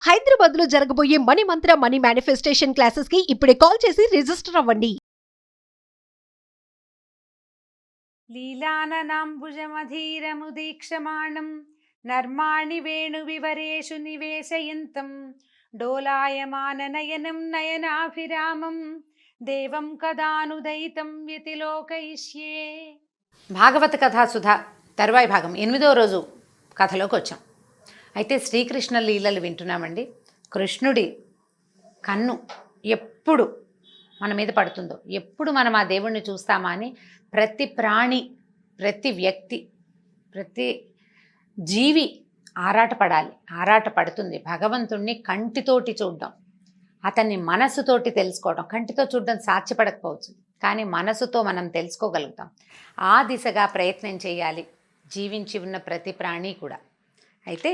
హైదరాబాద్ లో జరగబోయే మనీ మంత్ర money manifestation classes కి ఇప్పుడే కాల్ చేసి రిజిస్టర్ అవ్వండి. లీలాననాంబుజమధీరముదీక్షమాణం నర్మాణి వేణువివరేషు నివేశయంతం డోలాయమాననయనం నయనాభిరామం దేవం కదానుదయితం వ్యతిలోకయిష్యే. భాగవత కథాసుధ తరువాయి భాగం 8వ రోజు కథలోకి వచ్చాం. అయితే శ్రీకృష్ణ లీలలు వింటున్నామండి. కృష్ణుడి కన్ను ఎప్పుడు మన మీద పడుతుందో, ఎప్పుడు మనం ఆ దేవుణ్ణి చూస్తామా అని ప్రతి ప్రాణి, ప్రతి వ్యక్తి, ప్రతి జీవి ఆరాటపడుతుంది. భగవంతుణ్ణి కంటితోటి చూడడం, అతన్ని మనసుతోటి తెలుసుకోవడం. కంటితో చూడడం సాధ్యపడకపోవచ్చు, కానీ మనసుతో మనం తెలుసుకోగలుగుతాం. ఆ దిశగా ప్రయత్నం చేయాలి జీవించి ఉన్న ప్రతి ప్రాణి కూడా. అయితే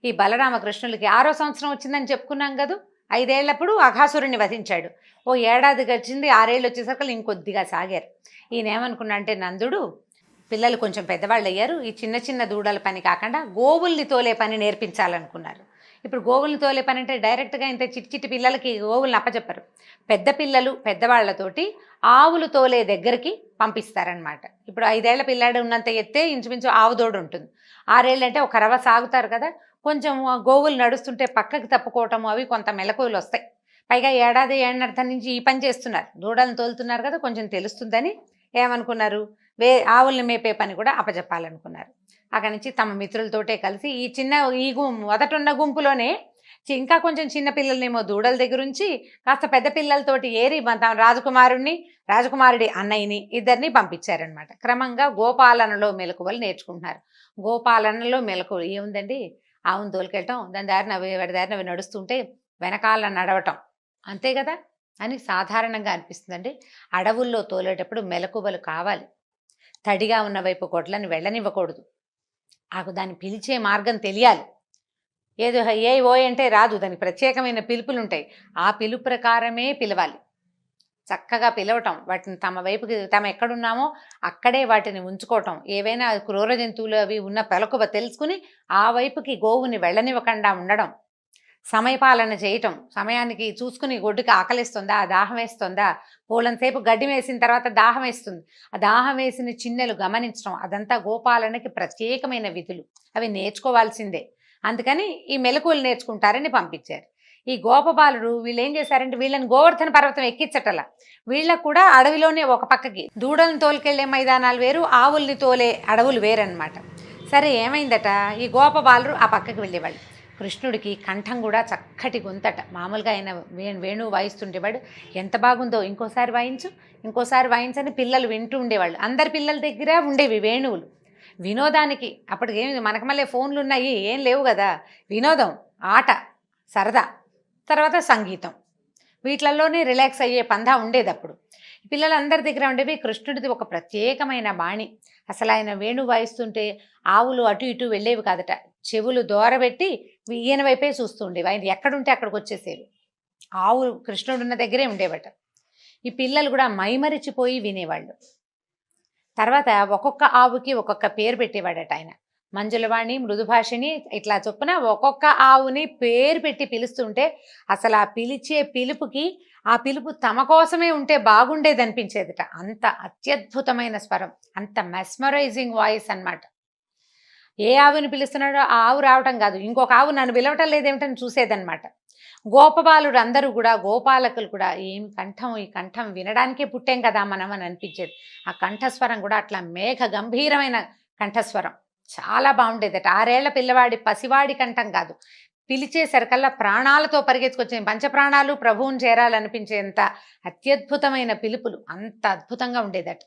ఈ బలరామకృష్ణులకి 6వ సంవత్సరం వచ్చిందని చెప్పుకున్నాం కదా. 5 ఏళ్లప్పుడు అఘాసురుణ్ణి వధించాడు. ఓ ఏడాది గడిచింది. 6 ఏళ్ళు వచ్చేసరికి ఇంకొద్దిగా సాగారు. ఈయన ఏమనుకున్నా అంటే, నందుడు పిల్లలు కొంచెం పెద్దవాళ్ళు అయ్యారు, ఈ చిన్న చిన్న దూడల పని కాకుండా గోవుల్ని తోలే పని నేర్పించాలనుకున్నారు. ఇప్పుడు గోవుల్ని తోలే పని అంటే డైరెక్ట్గా ఇంత చిట్టి పిల్లలకి గోవుల్ని అప్పచెప్పరు. పెద్ద పిల్లలు పెద్దవాళ్లతోటి ఆవులు తోలే దగ్గరికి పంపిస్తారనమాట. ఇప్పుడు 5 ఏళ్ల పిల్లాడు ఉన్నంత ఎత్తే ఇంచుమించు ఆవు దోడు ఉంటుంది. 6 ఏళ్ళు అంటే ఒక రవ సాగుతారు కదా. కొంచెం గోవులు నడుస్తుంటే పక్కకి తప్పుకోవటము అవి కొంత మెలకువలు వస్తాయి. పైగా ఏడాది ఏడాది నుంచి ఈ పని చేస్తున్నారు, దూడలను తోలుతున్నారు కదా, కొంచెం తెలుస్తుందని ఏమనుకున్నారు, ఆవుల్ని మేపే పని కూడా అప్పచెప్పాలనుకున్నారు. అక్కడి నుంచి తమ మిత్రులతోటే కలిసి ఈ చిన్న మొదటున్న గుంపులోనే ఇంకా కొంచెం చిన్న పిల్లలనేమో దూడల దగ్గర ఉంచి కాస్త పెద్ద పిల్లలతోటి ఏరి తమ రాజకుమారుడి అన్నయ్యని ఇద్దరిని పంపించారనమాట. క్రమంగా గోపాలనలో మెలకువలు నేర్చుకుంటున్నారు. గోపాలనలో మెలకువలు ఏముందండి, ఆవును తోలుకెళ్ళటం, దాని దారిన వాడి దారిన అవి నడుస్తుంటే వెనకాల నడవటం, అంతే కదా అని సాధారణంగా అనిపిస్తుందండి. అడవుల్లో తోలేటప్పుడు మెలకువలు కావాలి. తడిగా ఉన్న వైపు గొడ్లను వెళ్ళనివ్వకూడదు. దాన్ని పిలిచే మార్గం తెలియాలి. ఏదో ఏ ఓ అంటే రాదు, దానికి ప్రత్యేకమైన పిలుపులు ఉంటాయి. ఆ పిలుపు ప్రకారమే పిలవాలి. చక్కగా పిలవటం, వాటిని తమ వైపుకి తాము ఎక్కడున్నామో అక్కడే వాటిని ఉంచుకోవటం. ఏవైనా క్రూర జంతువులు అవి ఉన్న పలకువ తెలుసుకుని ఆ వైపుకి గోవుని వెళ్ళనివ్వకుండా ఉండడం. సమయపాలన చేయటం, సమయానికి చూసుకుని గొడ్డుకి ఆకలిస్తుందా, దాహం వేస్తుందా, పూలంతసేపు గడ్డి వేసిన తర్వాత దాహం వేస్తుంది, ఆ దాహం వేసిన చిన్నెలు గమనించడం, అదంతా గోపాలనకి ప్రత్యేకమైన విధులు. అవి నేర్చుకోవాల్సిందే. అందుకని ఈ మెలకువలు నేర్చుకుంటారని పంపించారు. ఈ గోపబాలుడు వీళ్ళు ఏం చేశారంటే, వీళ్ళని గోవర్ధన పర్వతం ఎక్కించటల, వీళ్ళకు కూడా అడవిలోనే ఒక పక్కకి దూడలను తోలుకెళ్లే మైదానాలు వేరు, ఆవుల్ని తోలే అడవులు వేరనమాట. సరే ఏమైందట, ఈ గోపబాలుడు ఆ పక్కకి వెళ్ళేవాళ్ళు. కృష్ణుడికి కంఠం కూడా చక్కటి గొంతట. మామూలుగా ఆయన వేణువు వాయిస్తుండేవాడు. ఎంత బాగుందో, ఇంకోసారి వాయించని పిల్లలు వింటూ ఉండేవాళ్ళు. అందరి పిల్లల దగ్గర ఉండేవి వేణువులు. వినోదానికి అప్పటికి ఏమి మనకు మళ్ళీ ఫోన్లు ఉన్నాయి, ఏం లేవు కదా. వినోదం, ఆట, సరదా, తర్వాత సంగీతం, వీటిలలోనే రిలాక్స్ అయ్యే పందా ఉండేది అప్పుడు. పిల్లలందరి దగ్గర ఉండేవి. కృష్ణుడిది ఒక ప్రత్యేకమైన బాణి. అసలు ఆయన వేణు వాయిస్తుంటే ఆవులు అటు ఇటు వెళ్ళేవి కాదట. చెవులు దూరబెట్టి ఈయన వైపే చూస్తూ ఉండేవి. ఆయన ఎక్కడుంటే అక్కడికి వచ్చేసేవి. ఆవు కృష్ణుడున్న దగ్గరే ఉండేవట. ఈ పిల్లలు కూడా మైమరిచిపోయి వినేవాళ్ళు. తర్వాత ఒక్కొక్క ఆవుకి ఒక్కొక్క పేరు పెట్టేవాడట ఆయన. మంజులవాణి, మృదుభాషిణి, ఇట్లా చొప్పున ఒక్కొక్క ఆవుని పేరు పెట్టి పిలుస్తుంటే అసలు ఆ పిలిచే పిలుపుకి ఆ పిలుపు తమ కోసమే ఉంటే బాగుండేది అనిపించేదట. అంత అత్యద్భుతమైన స్వరం, అంత మెస్మరైజింగ్ వాయిస్ అన్నమాట. ఏ ఆవుని పిలుస్తున్నాడో ఆ ఆవు రావటం కాదు, ఇంకొక ఆవు నన్ను పిలవటం లేదేమిటని చూసేదన్నమాట. గోపబాలుడు అందరూ కూడా, గోపాలకులు కూడా, ఏం కంఠం, ఈ కంఠం వినడానికే పుట్టాం కదా మనం అని అనిపించేది. ఆ కంఠస్వరం కూడా అట్లా మేఘ గంభీరమైన కంఠస్వరం, చాలా బాగుండేదట. 6 ఏళ్ల పిల్లవాడి పసివాడి కంఠం కాదు, పిలిచేసరికల్లా ప్రాణాలతో పరిగెత్తుకొచ్చే పంచప్రాణాలు ప్రభువుని చేరాలనిపించేంత అత్యద్భుతమైన పిలుపులు, అంత అద్భుతంగా ఉండేదట.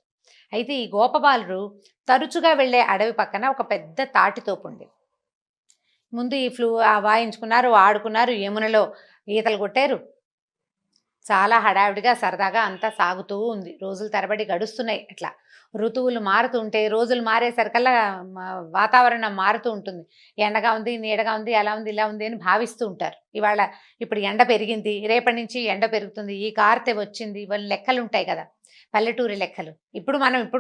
అయితే ఈ గోపబాలుడు తరచుగా వెళ్ళే అడవి పక్కన ఒక పెద్ద తాటితోపు ఉండేది. ముందు ఈ వాయించుకున్నారు, ఆడుకున్నారు, యమునలో ఈతలు కొట్టారు. చాలా హడావిడిగా సరదాగా అంతా సాగుతూ ఉంది. రోజుల తరబడి గడుస్తున్నాయి. అట్లా ఋతువులు మారుతుంటే, రోజులు మారేసరికల్లా వాతావరణం మారుతూ ఉంటుంది. ఎండగా ఉంది, నీడగా ఉంది, అలా ఉంది, ఇలా ఉంది అని భావిస్తూ ఉంటారు. ఇప్పుడు ఎండ పెరిగింది, రేపటి నుంచి ఎండ పెరుగుతుంది, ఈ కార్తె వచ్చింది, ఇవన్నీ లెక్కలు ఉంటాయి కదా, పల్లెటూరి లెక్కలు. ఇప్పుడు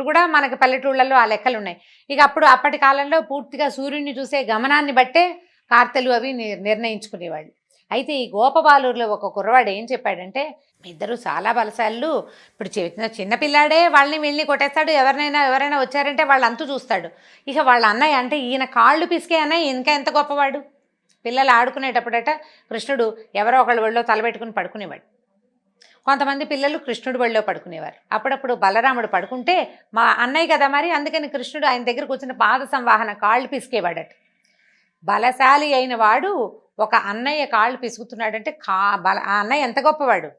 కూడా మనకి పల్లెటూళ్ళల్లో ఆ లెక్కలు ఉన్నాయి. ఇక అప్పటి కాలంలో పూర్తిగా సూర్యుడిని చూసే గమనాన్ని బట్టే కార్తెలు అవి నిర్ణయించుకునేవాళ్ళు. అయితే ఈ గోపబాలూరులో ఒక కుర్రవాడు ఏం చెప్పాడంటే, మీ ఇద్దరు చాలా బలశాలు, ఇప్పుడు చిన్న పిల్లాడే వాళ్ళని వీళ్ళని కొట్టేస్తాడు, ఎవరైనా వచ్చారంటే వాళ్ళ అంతు చూస్తాడు, ఇక వాళ్ళ అన్నయ్య అంటే ఈయన కాళ్ళు పిసికే అన్నయ్య ఇంకా ఎంత గొప్పవాడు. పిల్లలు ఆడుకునేటప్పుడట కృష్ణుడు ఎవరో ఒకళ్ళ ఒళ్ళో తలబెట్టుకుని పడుకునేవాడు. కొంతమంది పిల్లలు కృష్ణుడు ఒళ్ళో పడుకునేవారు. అప్పుడప్పుడు బలరాముడు పడుకుంటే మా అన్నయ్య కదా మరి, అందుకని కృష్ణుడు ఆయన దగ్గర కూర్చున్న పాద సంవాహన కాళ్ళు పిసికేవాడట. బలశాలి అయిన వాడు ఒక అన్నయ్య కాళ్ళు పిసుకుతున్నాడంటే ఆ అన్నయ్య ఎంత గొప్పవాడు,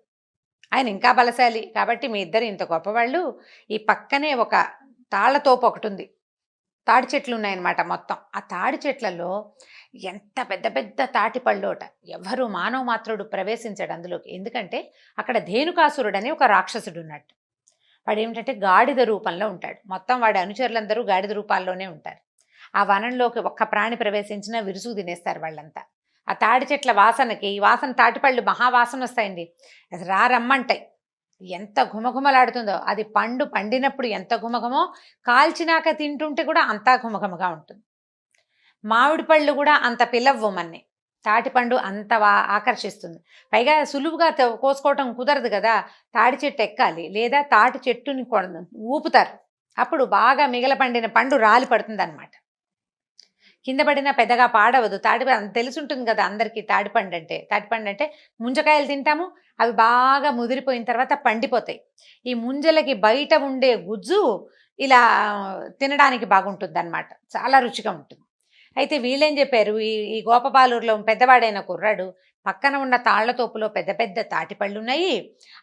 ఆయన ఇంకా బలశాలి. కాబట్టి మీ ఇద్దరు ఇంత గొప్పవాళ్ళు. ఈ పక్కనే ఒక తాళ్లతోపు ఒకటి ఉంది, తాడి చెట్లు ఉన్నాయన్నమాట మొత్తం. ఆ తాడి చెట్లలో ఎంత పెద్ద పెద్ద తాటి పళ్ళోట, ఎవరు మానవ మాత్రుడు ప్రవేశించాడు అందులోకి. ఎందుకంటే అక్కడ ధేనుకాసురుడు అని ఒక రాక్షసుడు ఉన్నట్టు. వాడు ఏమిటంటే గాడిద రూపంలో ఉంటాడు. మొత్తం వాడి అనుచరులందరూ గాడిద రూపాల్లోనే ఉంటారు. ఆ వనంలోకి ఒక్క ప్రాణి ప్రవేశించినా విరుసుకు తినేస్తారు వాళ్ళంతా. ఆ తాడి చెట్ల వాసనకి, ఈ వాసన తాటిపళ్ళు మహావాసన వస్తాయండి, రమ్మంటాయి. ఎంత ఘుమఘుమలాడుతుందో, అది పండినప్పుడు ఎంత ఘుమఘమో, కాల్చినాక తింటుంటే కూడా అంతా ఘుమఘమగా ఉంటుంది. మామిడి పళ్ళు కూడా అంత పిల్లవ్వమని, తాటిపండు అంత ఆకర్షిస్తుంది. పైగా సులువుగా కోసుకోవటం కుదరదు కదా, తాడి చెట్టు ఎక్కాలి, లేదా తాటి చెట్టుని ఊపుతారు, అప్పుడు బాగా మిగలపండిన పండు రాలి పడుతుంది అనమాట. కింద పడినా పెద్దగా పాడవదు. తెలిసి ఉంటుంది కదా అందరికీ, తాటిపండు అంటే ముంజకాయలు తింటాము, అవి బాగా ముదిరిపోయిన తర్వాత పండిపోతాయి. ఈ ముంజలకి బయట ఉండే గుజ్జు ఇలా తినడానికి బాగుంటుంది అన్నమాట, చాలా రుచిగా ఉంటుంది. అయితే వీళ్ళేం చెప్పారు, ఈ గోపబాలూరులో పెద్దవాడైన కుర్రాడు, పక్కన ఉన్న తాళ్లతోపులో పెద్ద పెద్ద తాటిపళ్ళు ఉన్నాయి,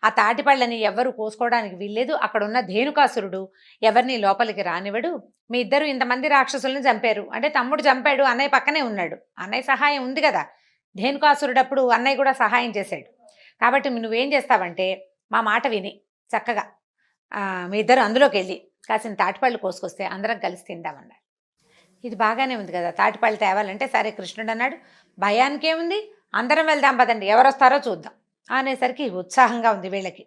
ఆ తాటిపళ్ళని ఎవరు కోసుకోవడానికి వీల్లేదు, అక్కడ ఉన్న ధేనుకాసురుడు ఎవరిని లోపలికి రానివ్వడు, మీ ఇద్దరు ఇంతమంది రాక్షసులను చంపారు అంటే, తమ్ముడు చంపాడు, అన్నయ్య పక్కనే ఉన్నాడు, అన్నయ్య సహాయం ఉంది కదా, ధేనుకాసురుడప్పుడు అన్నయ్య కూడా సహాయం చేశాడు. కాబట్టి నువ్వేం చేస్తావంటే మా మాట విని చక్కగా మీ ఇద్దరు అందులోకి వెళ్ళి కాసిన తాటిపళ్ళు కోసుకొస్తే అందరం కలిసి తిందామన్నారు. ఇది బాగానే ఉంది కదా, తాటిపళ్ళు తేవాలంటే సరే కృష్ణుడు అన్నాడు, భయానికి ఏముంది, అందరం వెళ్దాం పదండి, ఎవరు వస్తారో చూద్దాం అనేసరికి ఉత్సాహంగా ఉంది వీళ్ళకి.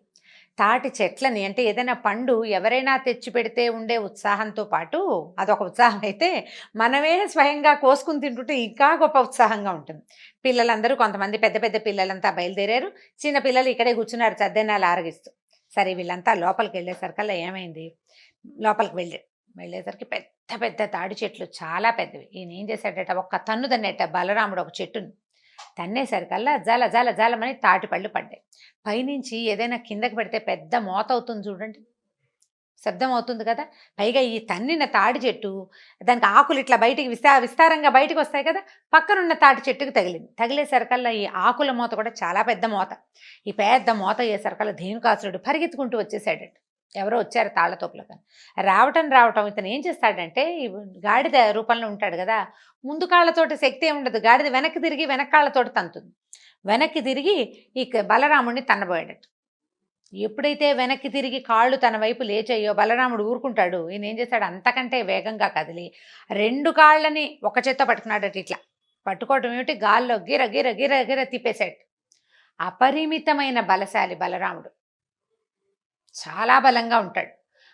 తాటి చెట్లని అంటే ఏదైనా పండు ఎవరైనా తెచ్చి పెడితే ఉండే ఉత్సాహంతో పాటు అదొక ఉత్సాహం అయితే, మనమే స్వయంగా కోసుకుని తింటుంటే ఇంకా గొప్ప ఉత్సాహంగా ఉంటుంది. పిల్లలందరూ కొంతమంది పెద్ద పెద్ద పిల్లలంతా బయలుదేరారు, చిన్న పిల్లలు ఇక్కడే కూర్చున్నారు చద్దెనాలు ఆరగిస్తూ. సరే వీళ్ళంతా లోపలికి వెళ్ళేసరికల్లా ఏమైంది, లోపలికి వెళ్ళేసరికి పెద్ద పెద్ద తాడి చెట్లు చాలా పెద్దవి. ఈయన ఏం చేశాడట, ఒక్క తన్ను తన్నేట బలరాముడు ఒక చెట్టుని తన్నేసరికల్లా జల జల జలమని తాటిపళ్ళు పడ్డాయి. పైనుంచి ఏదైనా కిందకి పెడితే పెద్ద మోత అవుతుంది చూడండి, శబ్దం అవుతుంది కదా. పైగా ఈ తన్నిన తాడి చెట్టు, దానికి ఆకులు ఇట్లా బయటికి విస్తారంగా బయటకు వస్తాయి కదా, పక్కనున్న తాటి చెట్టుకు తగిలేసరికల్లా ఈ ఆకుల మోత కూడా చాలా పెద్ద మోత. ఈ పెద్ద మోత అయ్యేసరికల్లా ధేనుకాసురుడు పరిగెత్తుకుంటూ వచ్చేసాడట. ఎవరో వచ్చారు తాళ్లతోపులో. కానీ రావటం ఇతను ఏం చేస్తాడంటే, గాడిద రూపంలో ఉంటాడు కదా, ముందు కాళ్ళతోటి శక్తి ఉండదు, గాడిద వెనక్కి తిరిగి వెనకాళ్ళతోటి తంతుంది. వెనక్కి తిరిగి ఈ బలరాముడిని తన్నబోయాడట. ఎప్పుడైతే వెనక్కి తిరిగి కాళ్ళు తన వైపు లేచాయో బలరాముడు ఊరుకుంటాడు. ఈయన ఏం చేస్తాడు, అంతకంటే వేగంగా కదిలి 2 కాళ్ళని ఒక చేత్తో పట్టుకున్నాడట. ఇట్లా పట్టుకోవటం ఏమిటి, గాల్లో గిర గిర గిర గిర తిప్పేశాడు. అపరిమితమైన బలశాలి బలరాముడు, చాలా బలంగా ఉంటాడు.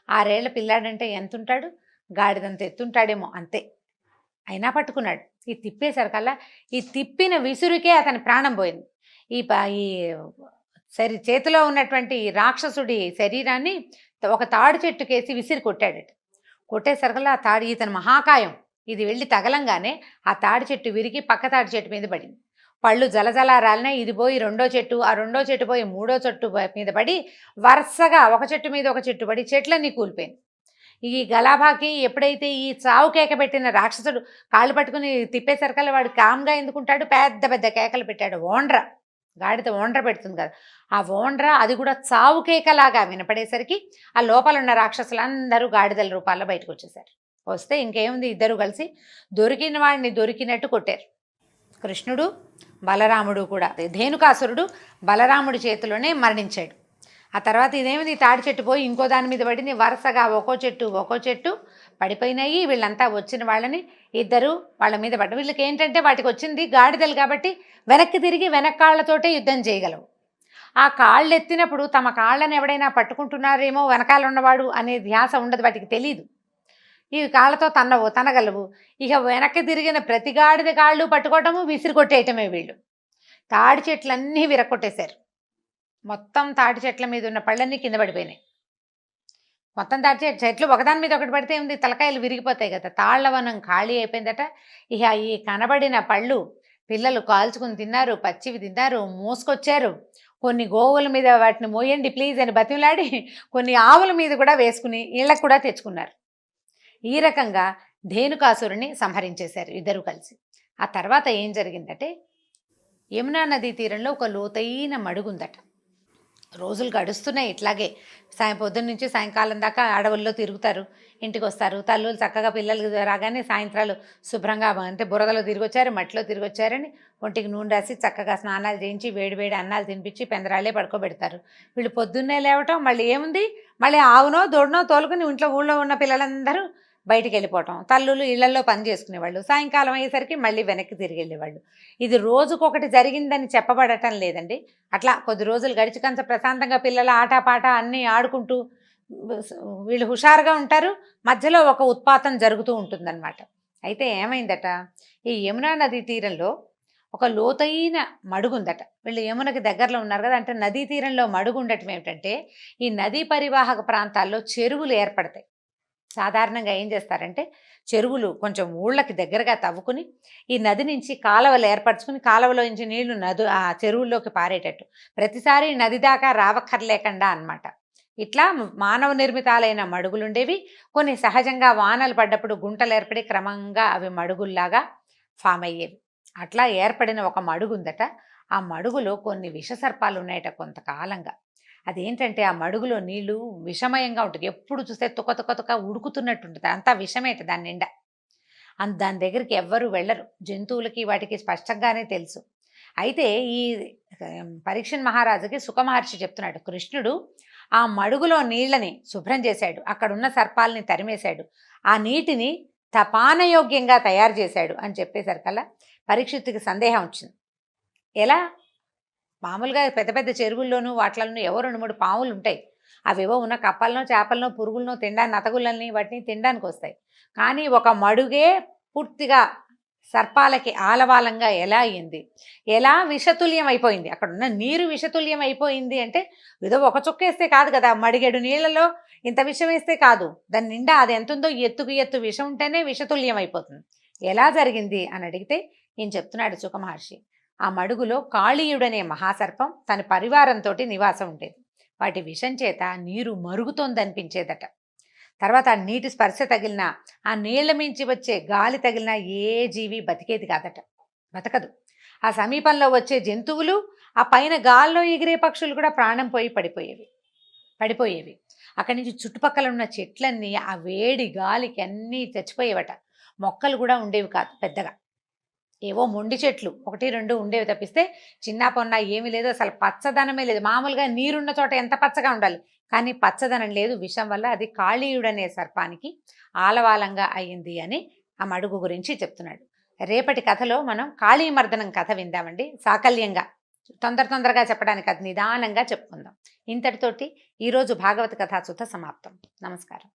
6 ఏళ్ల పిల్లాడంటే ఎంత ఉంటాడు, గాడిదంత ఎత్తుంటాడేమో అంతే, అయినా పట్టుకున్నాడు. ఈ తిప్పేసరికల్లా ఈ తిప్పిన విసురుకే అతని ప్రాణం పోయింది. ఈ చేతిలో ఉన్నటువంటి రాక్షసుడి శరీరాన్ని ఒక తాడి చెట్టుకేసి విసిరి కొట్టాడట. కొట్టేసరికల్లా ఆ తాడి, ఇతని మహాకాయం, ఇది వెళ్ళి తగలంగానే ఆ తాడి చెట్టు విరిగి పక్క తాడి చెట్టు మీద పడింది. పళ్ళు జలజల రాలినాయి. ఇది పోయి 2వ చెట్టు, ఆ 2వ చెట్టు పోయి 3వ చెట్టు మీద పడి, వరుసగా ఒక చెట్టు మీద ఒక చెట్టు పడి చెట్లన్నీ కూలిపోయింది. ఈ గలాభాకి ఎప్పుడైతే ఈ చావు కేక పెట్టిన రాక్షసుడు కాళ్ళు పట్టుకుని తిప్పేసరికల్లా వాడు కామ్గా ఎందుకుంటాడు, పెద్ద పెద్ద కేకలు పెట్టాడు. గాడిద ఓండ్ర పెడుతుంది కదా, ఆ ఓండ్ర అది కూడా చావు కేకలాగా వినపడేసరికి ఆ లోపల ఉన్న రాక్షసులందరూ గాడిదల రూపాల్లో బయటకు వచ్చేసారు. వస్తే ఇంకేముంది, ఇద్దరు కలిసి దొరికిన వాడిని దొరికినట్టు కొట్టారు. కృష్ణుడు బలరాముడు కూడా. ధేనుకాసురుడు బలరాముడి చేతిలోనే మరణించాడు. ఆ తర్వాత ఇదేమిది, తాడి చెట్టు పోయి ఇంకో దాని మీద పడింది. వరుసగా ఒక్కో చెట్టు పడిపోయినాయి. వీళ్ళంతా వచ్చిన వాళ్ళని ఇద్దరు వాళ్ళ మీద పడ్డ. వీళ్ళకి ఏంటంటే వాటికి వచ్చింది గాడిదలు కాబట్టి వెనక్కి తిరిగి వెనకాళ్లతోటే యుద్ధం చేయగలవు. ఆ కాళ్ళు ఎత్తినప్పుడు తమ కాళ్ళని ఎవడైనా పట్టుకుంటున్నారేమో వెనకాల ఉన్నవాడు అనే ధ్యాస ఉండదు, వాటికి తెలీదు. ఈ కాళ్ళతో తనగలవు. ఇక వెనక్కి తిరిగిన ప్రతి గాడిద కాళ్ళు పట్టుకోవటము, విసిరి కొట్టేయటమే వీళ్ళు. తాడి చెట్లన్నీ విరగొట్టేశారు. మొత్తం తాటి చెట్ల మీద ఉన్న పళ్ళన్నీ కింద పడిపోయినాయి. మొత్తం తాటి చెట్లు ఒకదాని మీద ఒకటి పడితే ఉంది, తలకాయలు విరిగిపోతాయి కదా. తాళ్లవనం ఖాళీ అయిపోయిందట. ఇక ఈ కనబడిన పళ్ళు పిల్లలు కాల్చుకుని తిన్నారు, పచ్చివి తిన్నారు, మోసుకొచ్చారు. కొన్ని గోవుల మీద వాటిని మోయండి ప్లీజ్ అని బతిమలాడి కొన్ని ఆవుల మీద కూడా వేసుకుని ఇళ్ళకు కూడా తెచ్చుకున్నారు. ఈ రకంగా ధేనుకాసురుని సంహరించేశారు ఇద్దరు కలిసి. ఆ తర్వాత ఏం జరిగిందంటే, యమునా నదీ తీరంలో ఒక లోతైన మడుగుందట. రోజులు గడుస్తున్నాయి ఇట్లాగే. పొద్దున్న నుంచి సాయంకాలం దాకా అడవుల్లో తిరుగుతారు, ఇంటికి వస్తారు. తల్లులు చక్కగా పిల్లలు రాగానే సాయంత్రాలు శుభ్రంగా అంటే బురదలో తిరిగొచ్చారు, మట్టిలో తిరిగొచ్చారని ఒంటికి నూనె రాసి చక్కగా స్నానాలు చేయించి వేడి వేడి అన్నాలు తినిపించి పెందరాళ్ళే పడుకోబెడతారు. వీళ్ళు పొద్దున్నే లేవటం, మళ్ళీ ఏముంది, మళ్ళీ ఆవునో దూడనో తోలుకుని ఊళ్ళో ఉన్న పిల్లలందరూ బయటికి వెళ్ళిపోవటం. తల్లులు ఇళ్లల్లో పని చేసుకునేవాళ్ళు. సాయంకాలం అయ్యేసరికి మళ్ళీ వెనక్కి తిరిగి వెళ్ళేవాళ్ళు. ఇది రోజుకొకటి జరిగిందని చెప్పబడటం లేదండి. అట్లా కొద్ది రోజులు గడిచికంత ప్రశాంతంగా పిల్లల ఆటపాట అన్నీ ఆడుకుంటూ వీళ్ళు హుషారుగా ఉంటారు. మధ్యలో ఒక ఉత్పాతం జరుగుతూ ఉంటుందన్నమాట. అయితే ఏమైందట, ఈ యమునా నదీ తీరంలో ఒక లోతైన మడుగుందట. వీళ్ళు యమునకి దగ్గరలో ఉన్నారు కదా, అంటే నదీ తీరంలో మడుగు ఉండటం ఏమిటంటే, ఈ నదీ పరివాహక ప్రాంతాల్లో చెరువులు ఏర్పడతాయి. సాధారణంగా ఏం చేస్తారంటే, చెరువులు కొంచెం ఊళ్ళకి దగ్గరగా తవ్వుకుని ఈ నది నుంచి కాలువలు ఏర్పరచుకుని కాలువలో నుంచి నీళ్లు ఆ చెరువుల్లోకి పారేటట్టు, ప్రతిసారి నది దాకా రావక్కర్లేకుండా అన్నమాట. ఇట్లా మానవ నిర్మితాలైన మడుగులుండేవి. కొన్ని సహజంగా వానలు పడ్డప్పుడు గుంటలు ఏర్పడి క్రమంగా అవి మడుగుల్లాగా ఫామ్ అయ్యేవి. అట్లా ఏర్పడిన ఒక మడుగుందట. ఆ మడుగులో కొన్ని విషసర్పాలు ఉన్నాయట కొంతకాలంగా. అదేంటంటే, ఆ మడుగులో నీళ్లు విషమయంగా ఉంటుంది. ఎప్పుడు చూస్తే తుక ఉడుకుతున్నట్టు ఉంటుంది. అంతా విషమేట దాని నిండా. దాని దగ్గరికి ఎవ్వరూ వెళ్ళరు. జంతువులకి వాటికి స్పష్టంగానే తెలుసు. అయితే ఈ పరీక్షణ్ మహారాజుకి సుఖమహర్షి చెప్తున్నాడు, కృష్ణుడు ఆ మడుగులో నీళ్ళని శుభ్రం చేశాడు, అక్కడున్న సర్పాలని తరిమేశాడు, ఆ నీటిని పానయోగ్యంగా తయారు చేశాడు అని చెప్పేసరికల్లా పరీక్షిత్తుకి సందేహం వచ్చింది. ఎలా? మామూలుగా పెద్ద పెద్ద చెరువుల్లోనూ వాటిలోనూ ఏవో 2-3 పాములు ఉంటాయి. అవేవో ఉన్న కప్పలనో చేపలనో పురుగులనో తినడానికి, నతగుళ్ళని వాటిని తినడానికి వస్తాయి. కానీ ఒక మడుగే పూర్తిగా సర్పాలకి ఆలవాలంగా ఎలా అయ్యింది, ఎలా విషతుల్యం అయిపోయింది, అక్కడ ఉన్న నీరు విషతుల్యం అయిపోయింది అంటే ఏదో ఒక చుక్క వేస్తే కాదు కదా, మడిగెడు నీళ్లలో ఇంత విషం వేస్తే కాదు, దాని నిండా అది ఎంత ఉందో ఎత్తుకు ఎత్తు విషం ఉంటేనే విషతుల్యం అయిపోతుంది. ఎలా జరిగింది అని అడిగితే ఈయన చెప్తున్నాడు సుఖమహర్షి, ఆ మడుగులో కాళీయుడనే మహాసర్పం తన పరివారంతో నివాసం ఉండేది. వాటి విషం చేత నీరు మరుగుతోందనిపించేదట. తర్వాత ఆ నీటి స్పర్శ తగిలినా, ఆ నీళ్ల మించి వచ్చే గాలి తగిలినా ఏ జీవి బతికేది కాదట, బతకదు. ఆ సమీపంలో వచ్చే జంతువులు, ఆ పైన గాల్లో ఎగిరే పక్షులు కూడా ప్రాణం పోయి పడిపోయేవి. అక్కడి నుంచి చుట్టుపక్కల ఉన్న చెట్లన్నీ ఆ వేడి గాలికి అన్నీ చచ్చిపోయేవట. మొక్కలు కూడా ఉండేవి కాదు పెద్దగా, ఏవో మొండి చెట్లు 1-2 ఉండేవి తప్పిస్తే చిన్న పొన్న ఏమీ లేదు. అసలు పచ్చదనమే లేదు. మామూలుగా నీరున్న చోట ఎంత పచ్చగా ఉండాలి, కానీ పచ్చదనం లేదు. విషం వల్ల అది కాళీయుడనే సర్పానికి ఆలవాలంగా అయ్యింది అని ఆ మడుగు గురించి చెప్తున్నాడు. రేపటి కథలో మనం కాళీమర్దనం కథ విందామండి. సాకల్యంగా తొందరగా చెప్పడానికి అది నిదానంగా చెప్పుకుందాం. ఇంతటితోటి ఈరోజు భాగవత కథాసుధ సమాప్తం. నమస్కారం.